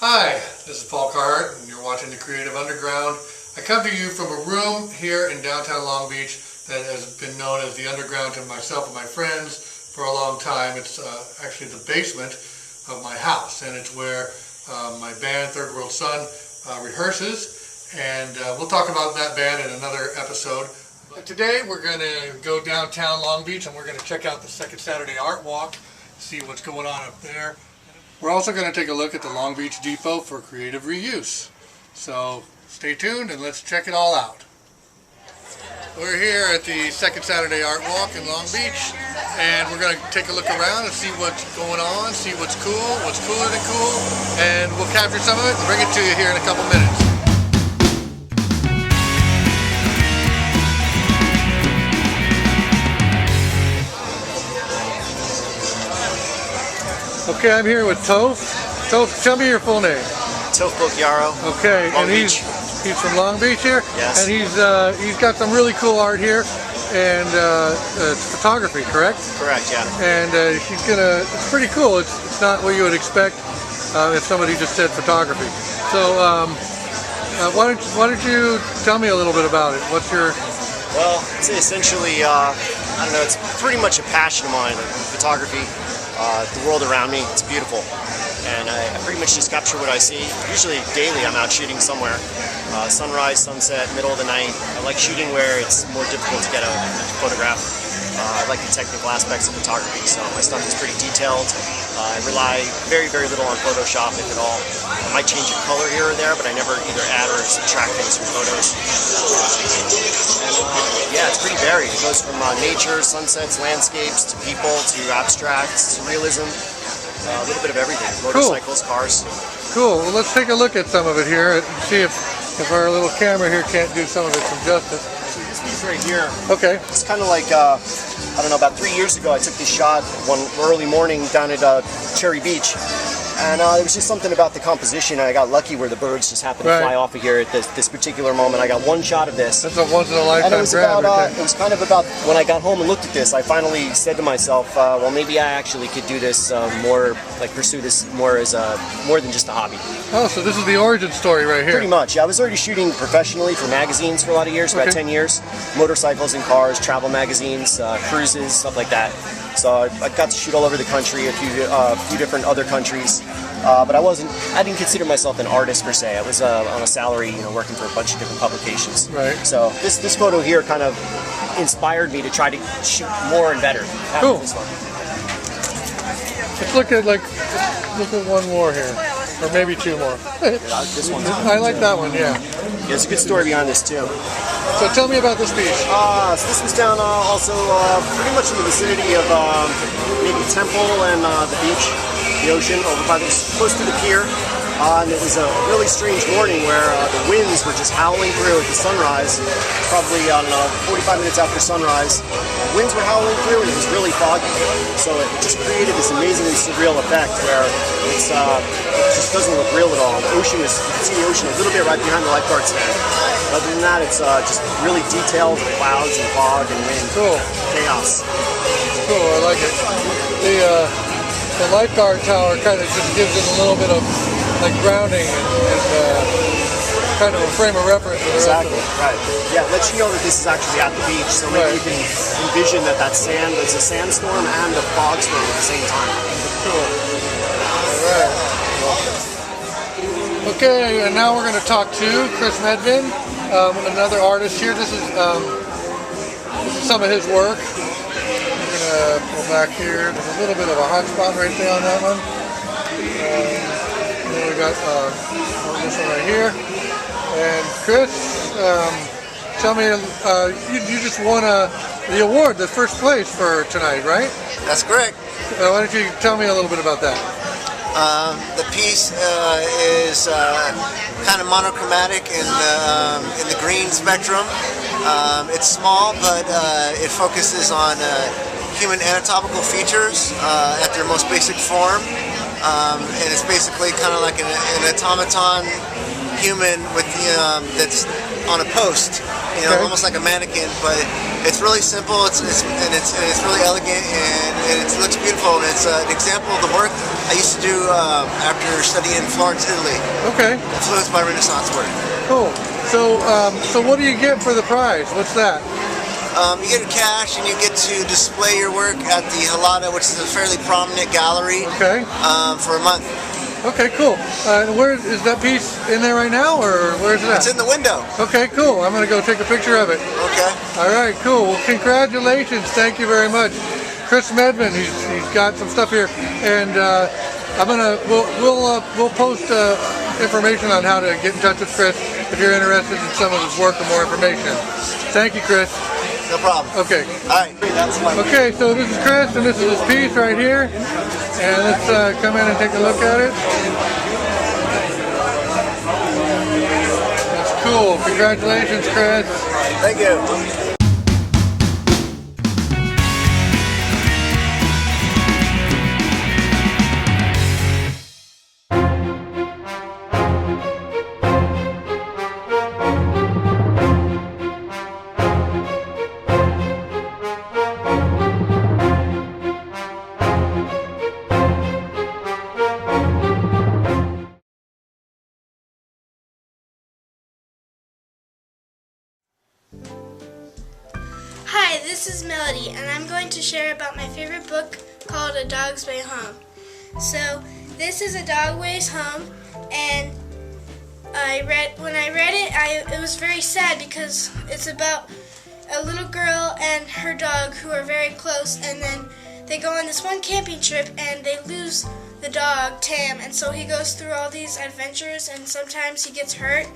Hi, this is Paul Carhart, and you're watching The Creative Underground. I come to you from a room here in downtown Long Beach that has been known as the Underground to myself and my friends for a long time. It's actually the basement of my house, and it's where my band, Third World Sun, rehearses, and we'll talk about that band in another episode. But today we're going to go downtown Long Beach, and we're going to check out the Second Saturday Art Walk, see what's going on up there. We're also going to take a look at the Long Beach Depot for creative reuse. So stay tuned and let's check it all out. We're here at the Second Saturday Art Walk in Long Beach, and we're going to take a look around and see what's going on, see what's cool, what's cooler than cool, and we'll capture some of it and bring it to you here in a couple minutes. Okay, I'm here with Toph. Toph, tell me your full name. Toph Yarrow. Okay, Long and Beach. he's from Long Beach here. Yes. And he's got some really cool art here, and it's photography, correct? Correct, yeah. And it's pretty cool. It's not what you would expect if somebody just said photography. So why don't you tell me a little bit about it? What's your? Well, it's essentially I don't know. It's pretty much a passion of mine. Photography. The world around me, it's beautiful, and I pretty much just capture what I see. Usually daily I'm out shooting somewhere, sunrise, sunset, middle of the night. I like shooting where it's more difficult to get a photograph. I like the technical aspects of photography, so my stuff is pretty detailed. I rely very, very little on Photoshop, if at all. I might change a color here or there, but I never either add or subtract things from photos. Yeah, it's pretty varied. It goes from nature, sunsets, landscapes, to people, to abstracts, to realism. A little bit of everything. Motorcycles, cars. Cool. Well, let's take a look at some of it here and see if our little camera here can't do some of it some justice. This piece right here. Okay. It's kind of like, I don't know, about 3 years ago I took this shot one early morning down at Cherry Beach. And there was just something about the composition, and I got lucky where the birds just happened to fly off of here at this particular moment. I got one shot of this. That's a once-in-a-lifetime grab. It was kind of about, when I got home and looked at this, I finally said to myself, well, maybe I actually could do this more, like pursue this more as more than just a hobby. Oh, so this is the origin story right here. Pretty much, yeah. I was already shooting professionally for magazines for a lot of years, about 10 years. Motorcycles and cars, travel magazines, cruises, stuff like that. So I got to shoot all over the country, a few different other countries. But I didn't consider myself an artist per se. I was on a salary, working for a bunch of different publications. Right. So this photo here kind of inspired me to try to shoot more and better. Cool. This one. Let's look at one more here, or maybe two more. This one's I like that one. Yeah. There's a good story behind this too. So tell me about this piece. So this was down also pretty much in the vicinity of maybe Temple and the beach, the ocean, over by close to the pier. And it was a really strange morning where the winds were just howling through at the sunrise. Probably, I don't know, 45 minutes after sunrise. Winds were howling through and it was really foggy. So it just created this amazingly surreal effect where it just doesn't look real at all. The ocean you can see the ocean a little bit right behind the lifeguard stand. Other than that, it's just really detailed with clouds and fog and wind. Cool. Chaos. Cool, I like it. The lifeguard tower kind of just gives it a little bit of like grounding and kind of a frame of reference. Exactly, right. Yeah, lets you know that this is actually at the beach, so maybe you can envision that sand, there's a sandstorm and a fog storm at the same time. Cool. All right. Okay, and now we're going to talk to Chris Medvin, another artist here. This is some of his work. We're going to pull back here. There's a little bit of a hot spot right there on that one. And then we got this one right here. And Chris, tell me, you just won the award, the first place for tonight, right? That's correct. Why don't you tell me a little bit about that? The piece is kind of monochromatic in the green spectrum. It's small, but it focuses on human anatomical features at their most basic form, and it's basically kind of like an automaton human with that's on a post, almost like a mannequin, but it's really simple. It's really elegant, and it looks beautiful. And it's an example of the work I used to do after studying in Florence, Italy. Okay, Influenced by Renaissance work. cool. So what do you get for the prize? What's that? You get cash and you get to display your work at the Halata, which is a fairly prominent gallery, Okay. for a month. Okay, cool. Where is that piece in there right now, or where's it at? It's in the window. Okay, cool. I'm gonna go take a picture of it. Okay. All right, cool. Well, congratulations. Thank you very much, Chris Medvin. He's got some stuff here, and we'll post information on how to get in touch with Chris if you're interested in some of his work or more information. Thank you, Chris. No problem. Okay. All right. That's my. Okay, so this is Chris, and this is his piece right here. And let's come in and take a look at it. That's cool. Congratulations, Chris. Thank you. Hi, this is Melody, and I'm going to share about my favorite book called A Dog's Way Home. So, this is A Dog Ways Home, and when I read it, it was very sad because it's about a little girl and her dog who are very close, and then they go on this one camping trip and they lose the dog, Tam, and so he goes through all these adventures, and sometimes he gets hurt.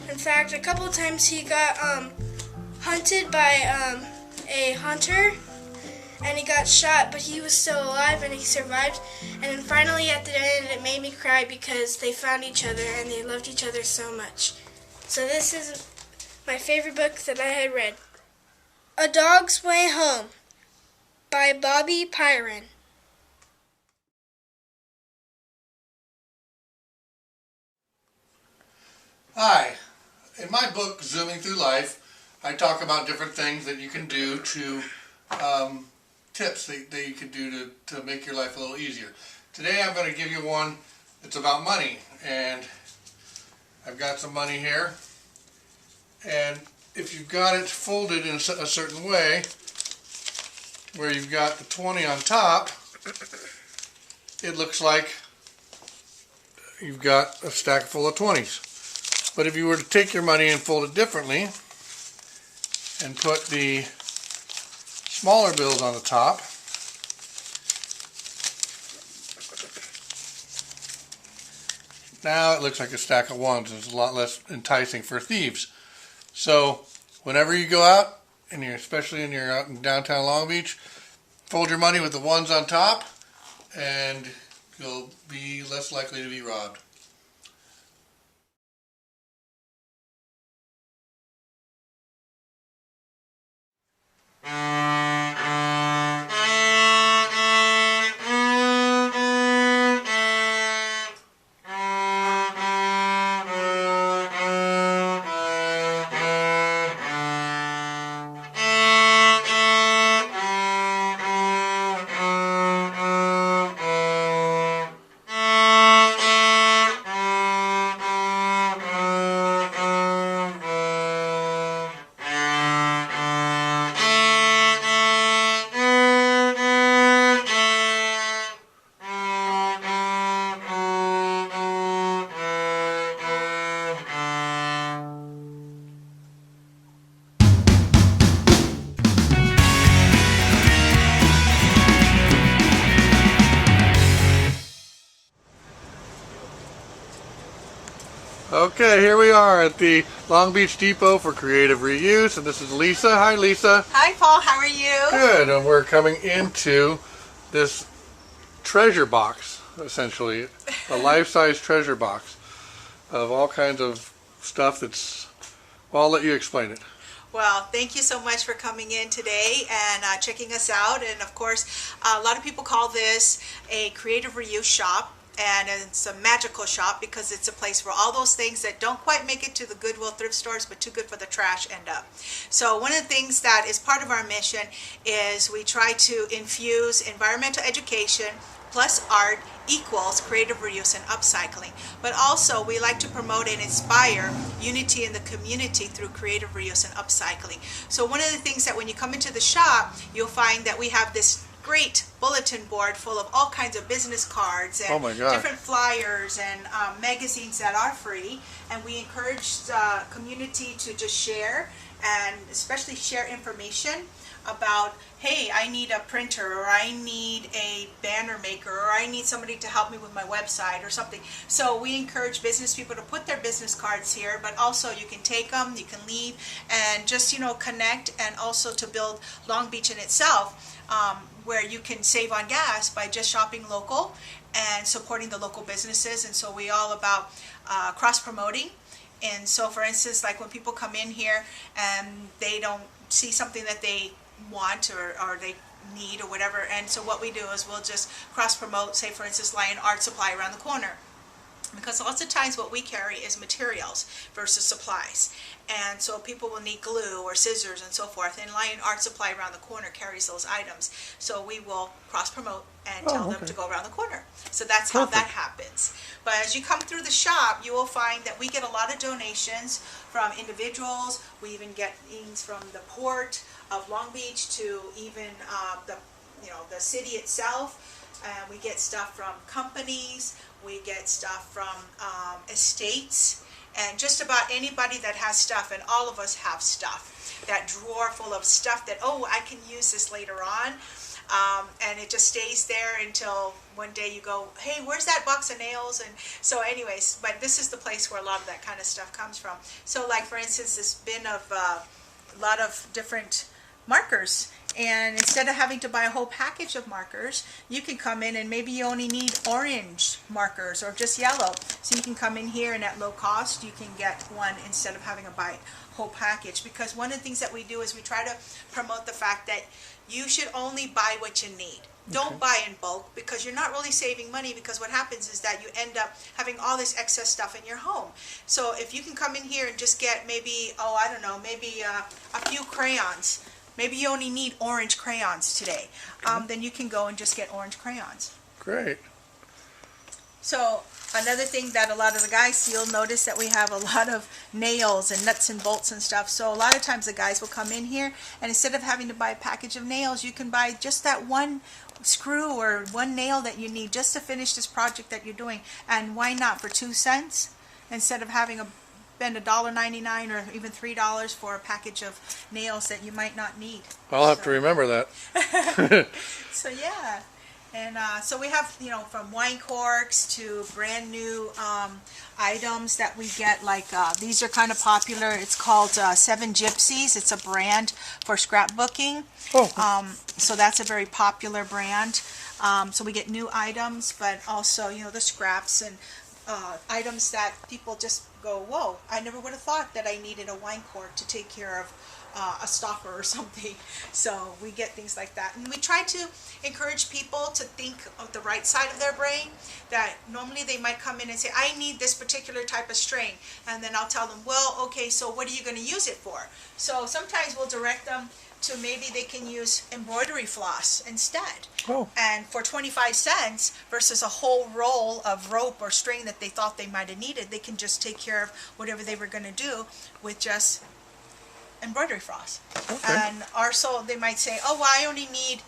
In fact, a couple of times he got hunted by a hunter, and he got shot, but he was still alive and he survived. And then finally at the end it made me cry because they found each other and they loved each other so much. So this is my favorite book that I had read. A Dog's Way Home by Bobby Pyron. Hi. In my book, Zooming Through Life, I talk about different things that you can do to, tips that you can do to make your life a little easier. Today I'm going to give you one that's about money, and I've got some money here, and if you've got it folded in a certain way, where you've got the 20 on top, it looks like you've got a stack full of 20s. But if you were to take your money and fold it differently and put the smaller bills on the top, now it looks like a stack of ones. It's a lot less enticing for thieves. So whenever you go out, and especially when you're out in downtown Long Beach, fold your money with the ones on top and you'll be less likely to be robbed. Okay, here we are at the Long Beach Depot for Creative Reuse, and this is Lisa. Hi, Lisa. Hi, Paul. How are you? Good, and we're coming into this treasure box, essentially, a life-size treasure box of all kinds of stuff that's, well, I'll let you explain it. Well, thank you so much for coming in today and checking us out. And of course, a lot of people call this a creative reuse shop. And it's a magical shop because it's a place where all those things that don't quite make it to the Goodwill thrift stores but too good for the trash end up. So one of the things that is part of our mission is we try to infuse environmental education plus art equals creative reuse and upcycling. But also we like to promote and inspire unity in the community through creative reuse and upcycling. So one of the things that when you come into the shop, you'll find that we have this great bulletin board full of all kinds of business cards and different flyers and magazines that are free. And we encourage the community to just share, and especially share information about, hey, I need a printer, or I need a banner maker, or I need somebody to help me with my website or something. So we encourage business people to put their business cards here, but also you can take them, you can leave, and just, you know, connect, and also to build Long Beach in itself, where you can save on gas by just shopping local and supporting the local businesses. And so we all about cross-promoting. And so for instance, like when people come in here and they don't see something that they want or they need or whatever, and so what we do is we'll just cross-promote, say for instance, Lion Art Supply around the corner. Because lots of times what we carry is materials versus supplies. And so people will need glue or scissors and so forth. And Lion Art Supply around the corner carries those items. So we will cross-promote and tell them to go around the corner. So that's how that happens. But as you come through the shop, you will find that we get a lot of donations from individuals. We even get things from the Port of Long Beach to even the city itself. We get stuff from companies. We get stuff from estates, and just about anybody that has stuff, and all of us have stuff. That drawer full of stuff that, oh, I can use this later on, and it just stays there until one day you go, hey, where's that box of nails? And so anyways, but this is the place where a lot of that kind of stuff comes from. So like for instance, this bin of a lot of different markers. And instead of having to buy a whole package of markers, you can come in and maybe you only need orange markers or just yellow. So you can come in here and at low cost, you can get one instead of having to buy a whole package. Because one of the things that we do is we try to promote the fact that you should only buy what you need. Don't buy in bulk, because you're not really saving money, because what happens is that you end up having all this excess stuff in your home. So if you can come in here and just get maybe, maybe a few crayons. Maybe you only need orange crayons today. Then you can go and just get orange crayons. Great. So another thing that a lot of the guys see, you'll notice that we have a lot of nails and nuts and bolts and stuff. So a lot of times the guys will come in here, and instead of having to buy a package of nails, you can buy just that one screw or one nail that you need just to finish this project that you're doing. And why not for 2 cents instead of having to spend $1.99 or even $3 for a package of nails that you might not need. I'll have to remember that. So yeah, and so we have, from wine corks to brand new items that we get, like these are kind of popular. It's called Seven Gypsies. It's a brand for scrapbooking. So that's a very popular brand. So we get new items, but also the scraps and items that people just go, whoa, I never would have thought that I needed a wine cork to take care of a stopper or something. So we get things like that. And we try to encourage people to think of the right side of their brain, that normally they might come in and say, I need this particular type of string. And then I'll tell them, well, okay, so what are you going to use it for? So sometimes we'll direct them to maybe they can use embroidery floss instead. And for 25 cents versus a whole roll of rope or string that they thought they might have needed, they can just take care of whatever they were going to do with just embroidery floss. And also they might say, oh, well, I only need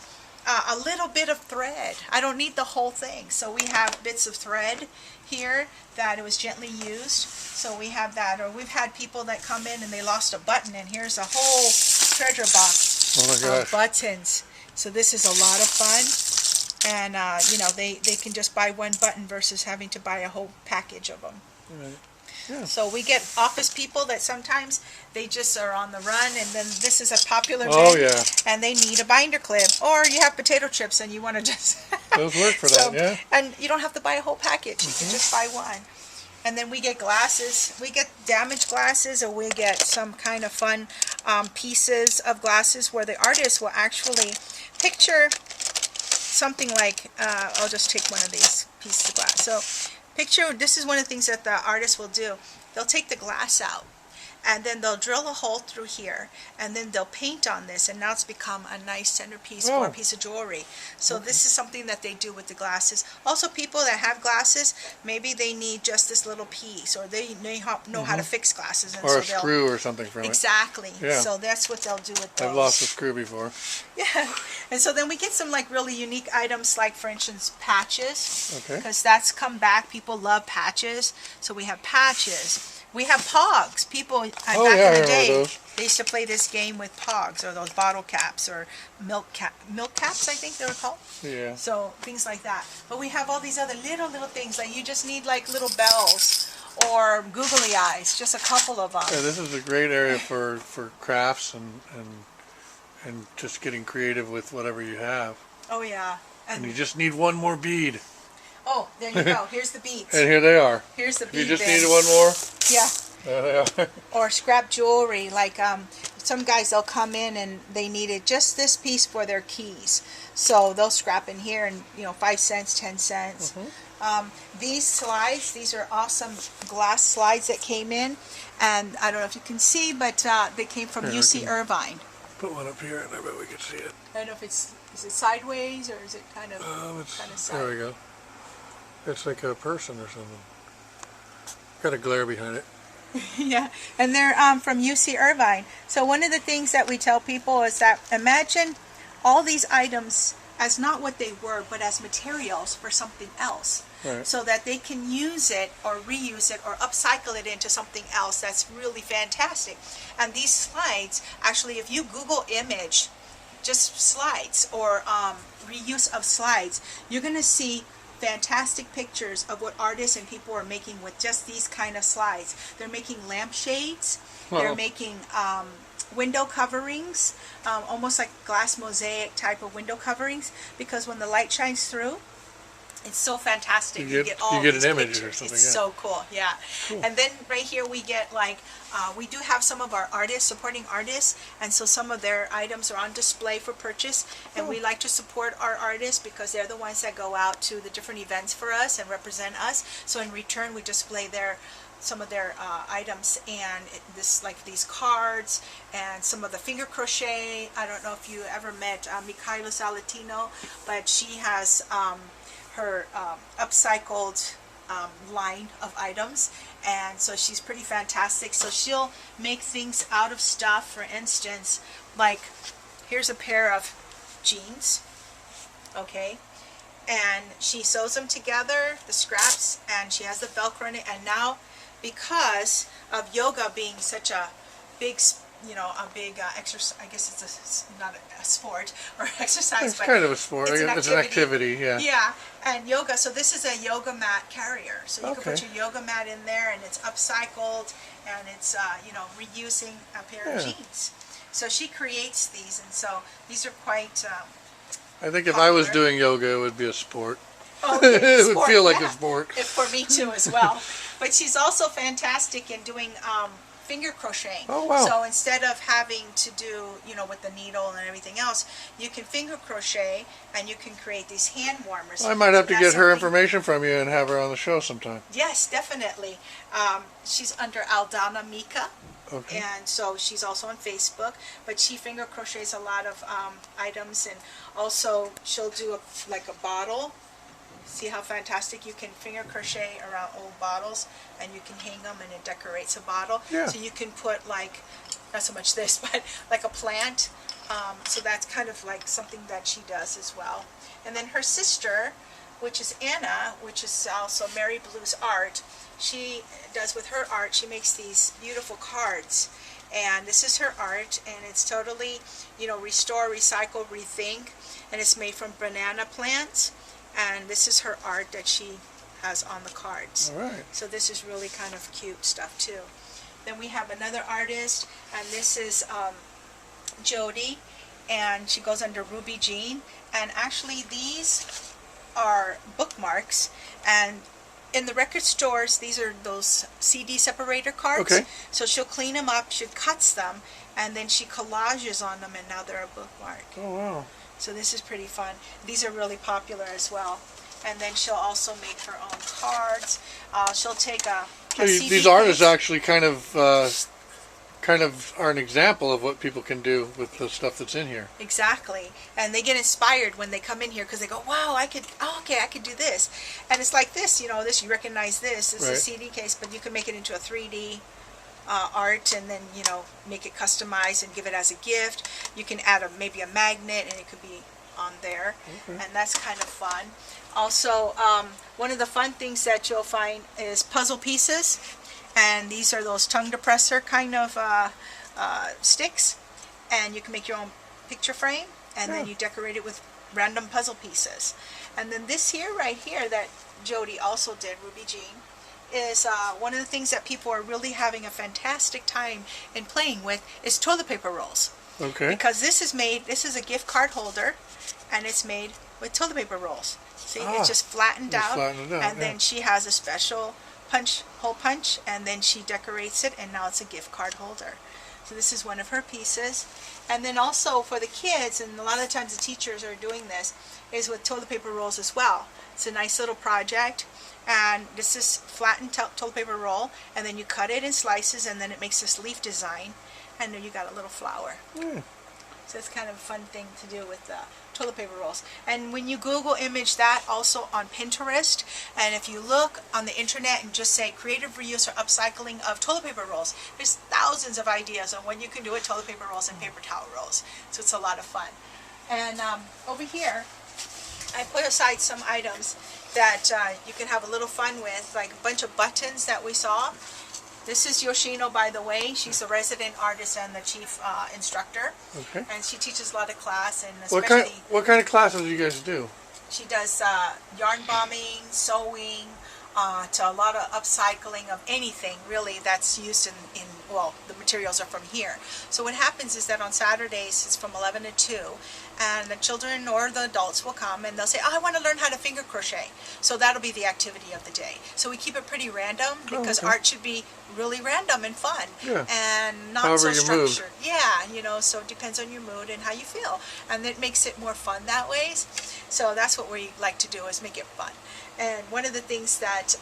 a little bit of thread. I don't need the whole thing. So we have bits of thread here that it was gently used. So we have that. Or we've had people that come in and they lost a button, and here's a whole treasure box of buttons. So this is a lot of fun. And they can just buy one button versus having to buy a whole package of them. So we get office people that sometimes they just are on the run, and then this is a popular bin, and they need a binder clip. Or you have potato chips and you want to just those work for that, and you don't have to buy a whole package. You can just buy one. And then we get glasses. We get damaged glasses, or we get some kind of fun pieces of glasses where the artist will actually picture something like, I'll just take one of these pieces of glass. So picture, this is one of the things that the artist will do. They'll take the glass out, and then they'll drill a hole through here, and then they'll paint on this, and now it's become a nice centerpiece for a piece of jewelry. So this is something that they do with the glasses. Also, people that have glasses, maybe they need just this little piece, or they know how to fix glasses, and Or so a screw or something from it. exactly. Yeah. So that's what they'll do with those. I've lost a screw before. Yeah, and so then we get some like really unique items, like for instance patches, Okay. because that's come back. People love patches, so we have patches. We have pogs. People back yeah, I in the remember day, those. they used to play this game with pogs, or those bottle caps, or milk caps, I think they were called. Yeah. So things like that. But we have all these other little things that you just need, like little bells or googly eyes, just a couple of them. Yeah, this is a great area for crafts and just getting creative with whatever you have. Oh yeah. And you just need one more bead. Oh, there you go. Here's the beads. And here they are. Here's the bead You just bin. needed one more? Yeah. There they are. Or scrap jewelry, like some guys, they'll come in and they needed just this piece for their keys, so they'll scrap in here, and 5 cents, 10 cents. These slides, these are awesome glass slides that came in, and I don't know if you can see, but they came from Here, UC Irvine. Put one up here and I bet we can see it. I don't know if is it sideways, or is it kind of There we go. It's like a person or something. Got a glare behind it. Yeah, and they're from UC Irvine. So one of the things that we tell people is that imagine all these items as not what they were, but as materials for something else. Right. So that they can use it or reuse it or upcycle it into something else that's really fantastic. And these slides, actually, if you Google image just slides or reuse of slides, you're going to see fantastic pictures of what artists and people are making with just these kind of slides. They're making lampshades. They're making window coverings, almost like glass mosaic type of window coverings, because when the light shines through, it's so fantastic. You get these an image pictures. or something. It's so cool, yeah. Cool. And then right here we get like, we do have some of our artists, supporting artists, and so some of their items are on display for purchase, and we like to support our artists because they're the ones that go out to the different events for us and represent us. So in return, we display some of their items, and like these cards and some of the finger crochet. I don't know if you ever met Michaela Salatino, but she has her upcycled line of items, and so she's pretty fantastic. So she'll make things out of stuff. For instance, like here's a pair of jeans, okay, and she sews them together, the scraps, and she has the Velcro in it. And now, because of yoga being such a big exercise, I guess it's not a sport or exercise, It's but kind of a sport. It's an activity, yeah. Yeah, and yoga, so this is a yoga mat carrier. So you can put Okay. your yoga mat in there, and it's upcycled, and it's, reusing a pair of Yeah. jeans. So she creates these, and so these are quite, I think if I was popular. doing yoga, it would be a sport. okay, It would sport, feel like yeah. a sport. For me too as well. But she's also fantastic in doing finger crocheting. Oh, wow. So instead of having to do, with the needle and everything else, you can finger crochet and you can create these hand warmers. I might have to So get that's her something- information from you and have her on the show sometime. Yes, definitely. She's under Aldana Mika. Okay. And so she's also on Facebook, but she finger crochets a lot of items, and also she'll do like a bottle. See how fantastic you can finger crochet around old bottles, and you can hang them and it decorates a bottle. Yeah. So you can put like, not so much this, but like a plant. So that's kind of like something that she does as well. And then her sister, which is Anna, which is also Mary Blue's art, she does with her art, she makes these beautiful cards. And this is her art, and it's totally, restore, recycle, rethink, and it's made from banana plants. And this is her art that she has on the cards. All right. So this is really kind of cute stuff too. Then we have another artist, and this is Jody, and she goes under Ruby Jean. And actually these are bookmarks, and in the record stores, these are those CD separator cards. Okay. So she'll clean them up, she cuts them, and then she collages on them, and now they're a bookmark. Oh, wow. So this is pretty fun. These are really popular as well. And then she'll also make her own cards. She'll take a So CD these artists case. actually kind of kind of are an example of what people can do with the stuff that's in here. Exactly. And they get inspired when they come in here because they go, wow, I could do this. And it's like this, this, you recognize this. This is a CD case, but you can make it into a 3D art and then, make it customized and give it as a gift. You can add maybe a magnet and it could be on there. And that's kind of fun. Also, one of the fun things that you'll find is puzzle pieces. And these are those tongue depressor kind of sticks. And you can make your own picture frame. And then you decorate it with random puzzle pieces. And then this here, right here, that Jody also did, Ruby Jean, is one of the things that people are really having a fantastic time in playing with is toilet paper rolls. Okay. Because this is a gift card holder, and it's made with toilet paper rolls. See, it's just flattened out, and then she has a special hole punch, and then she decorates it, and now it's a gift card holder. So this is one of her pieces. And then also for the kids, and a lot of times the teachers are doing this, is with toilet paper rolls as well. It's a nice little project. And this is flattened toilet paper roll, and then you cut it in slices, and then it makes this leaf design, and then you got a little flower. So it's kind of a fun thing to do with toilet paper rolls. And when you Google image that, also on Pinterest, and if you look on the internet and just say creative reuse or upcycling of toilet paper rolls, there's thousands of ideas on what you can do with toilet paper rolls and paper towel rolls. So it's a lot of fun. And over here, I put aside some items that you can have a little fun with, like a bunch of buttons that we saw. This is Yoshino, by the way. She's a resident artist and the chief instructor. Okay. And she teaches a lot of class, and especially... What kind of classes do you guys do? She does yarn bombing, sewing, to a lot of upcycling of anything, really, that's used in well, the materials are from here. So what happens is that on Saturdays, it's from 11 to 2, and the children or the adults will come and they'll say, oh, I want to learn how to finger crochet. So that'll be the activity of the day. So we keep it pretty random because art should be really random and fun and not so structured. Yeah, so it depends on your mood and how you feel. And it makes it more fun that way. So that's what we like to do, is make it fun. And one of the things that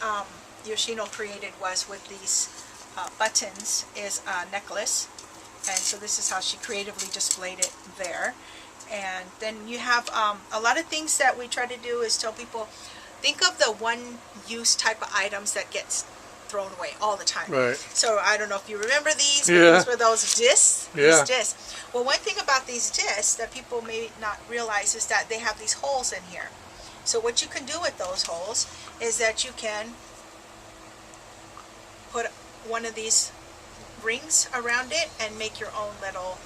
Yoshino created was with these buttons is a necklace. And so this is how she creatively displayed it there. And then you have a lot of things that we try to do is tell people, think of the one-use type of items that gets thrown away all the time. Right. So I don't know if you remember these. These were those discs. These discs. Well, one thing about these discs that people may not realize is that they have these holes in here. So what you can do with those holes is that you can put one of these rings around it and make your own little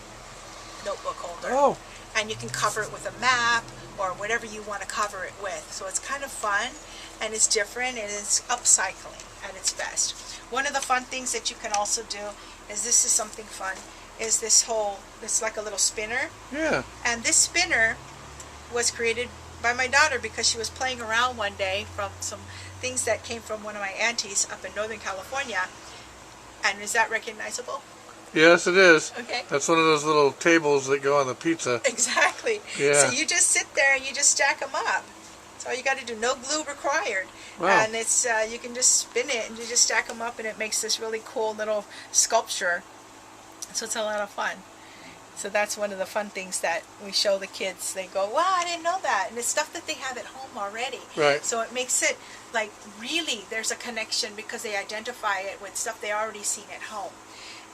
notebook holder. And you can cover it with a map or whatever you want to cover it with. So it's kind of fun, and it's different, and it's upcycling at its best. One of the fun things that you can also do is, this is something fun, is this like a little spinner. Yeah. And this spinner was created by my daughter because she was playing around one day from some things that came from one of my aunties up in Northern California. And is that recognizable? Yes, it is. Okay. That's one of those little tables that go on the pizza. Exactly. Yeah. So you just sit there and you just stack them up. That's all you got to do. No glue required. Wow. And it's you can just spin it and you just stack them up, and it makes this really cool little sculpture. So it's a lot of fun. So that's one of the fun things that we show the kids. They go, wow, I didn't know that. And it's stuff that they have at home already. Right. So it makes it like really there's a connection because they identify it with stuff they already seen at home.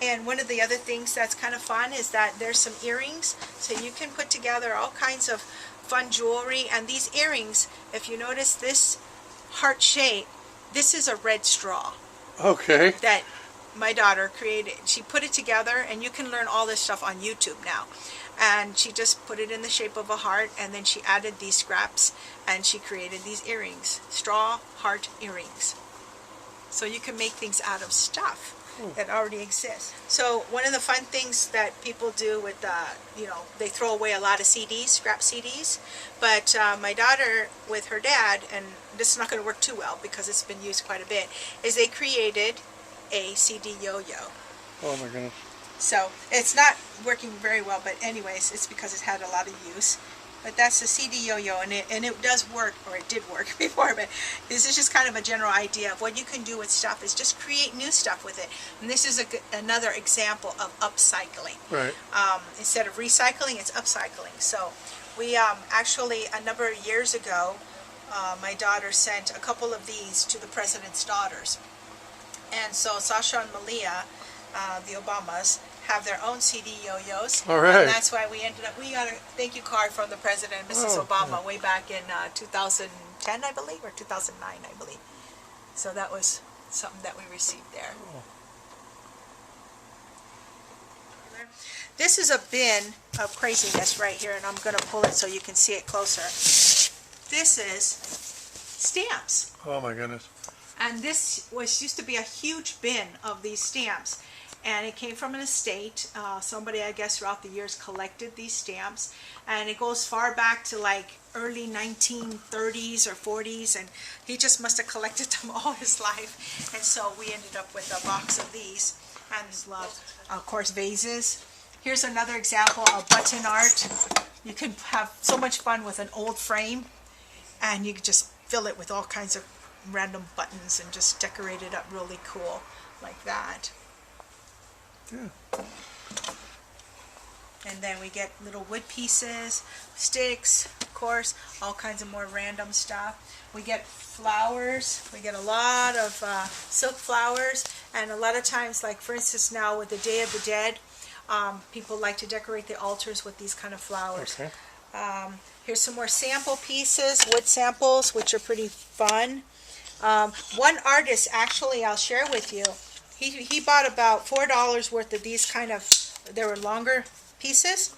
And one of the other things that's kind of fun is that there's some earrings. So you can put together all kinds of fun jewelry. And these earrings, if you notice this heart shape, this is a red straw. Okay. That my daughter created. She put it together, and you can learn all this stuff on YouTube now. And she just put it in the shape of a heart, and then she added these scraps, and she created these earrings, straw heart earrings. So you can make things out of stuff that already exists. So one of the fun things that people do with, they throw away a lot of CDs, scrap CDs, but my daughter with her dad, and this is not going to work too well because it's been used quite a bit, is they created a CD yo-yo. Oh my goodness. So it's not working very well, but anyways, it's because it's had a lot of use. But that's the CD yo-yo, and it does work, or it did work before, but this is just kind of a general idea of what you can do with stuff is just create new stuff with it. And this is another example of upcycling. Right. Instead of recycling, it's upcycling. So we actually, a number of years ago, my daughter sent a couple of these to the president's daughters. And so Sasha and Malia, the Obamas, have their own CD yo-yos. All right. And that's why we got a thank you card from the President, Mrs. Obama, way back in 2010, I believe, or 2009, I believe. So that was something that we received there. This is a bin of craziness right here, and I'm going to pull it so you can see it closer. This is stamps. Oh my goodness. And this used to be a huge bin of these stamps. And it came from an estate. Somebody, I guess, throughout the years collected these stamps. And it goes far back to like early 1930s or 40s. And he just must have collected them all his life. And so we ended up with a box of these. And of course, vases. Here's another example of button art. You can have so much fun with an old frame. And you can just fill it with all kinds of random buttons and just decorate it up really cool like that. Yeah. And then we get little wood pieces, sticks, of course, all kinds of more random stuff. We get flowers. We get a lot of silk flowers, and a lot of times, like for instance now with the Day of the Dead, people like to decorate the altars with these kind of flowers. Okay. Here's some more sample pieces, wood samples, which are pretty fun. One artist, actually, I'll share with you, he bought about $4 worth of these kind of, they were longer pieces.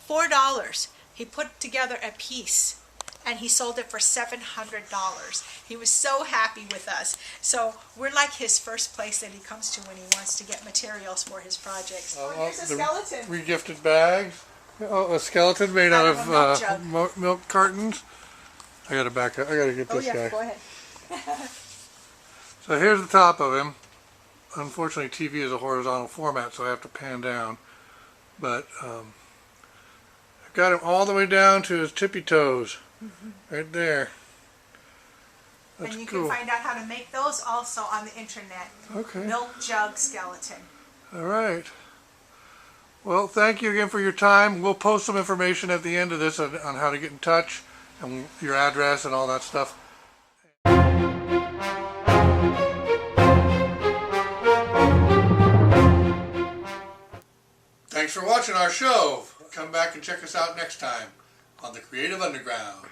$4. He put together a piece, and he sold it for $700. He was so happy with us. So we're like his first place that he comes to when he wants to get materials for his projects. Oh, here's a skeleton. Regifted bags. Oh, a skeleton made out of milk cartons. I gotta back up. I gotta get this guy. Go ahead. So here's the top of him. Unfortunately, TV is a horizontal format, so I have to pan down. But I've got him all the way down to his tippy toes, right there. That's and you cool. can find out how to make those also on the internet. Okay. Milk jug skeleton. All right. Well, thank you again for your time. We'll post some information at the end of this on how to get in touch and your address and all that stuff. Thanks for watching our show. Come back and check us out next time on the Creative Underground.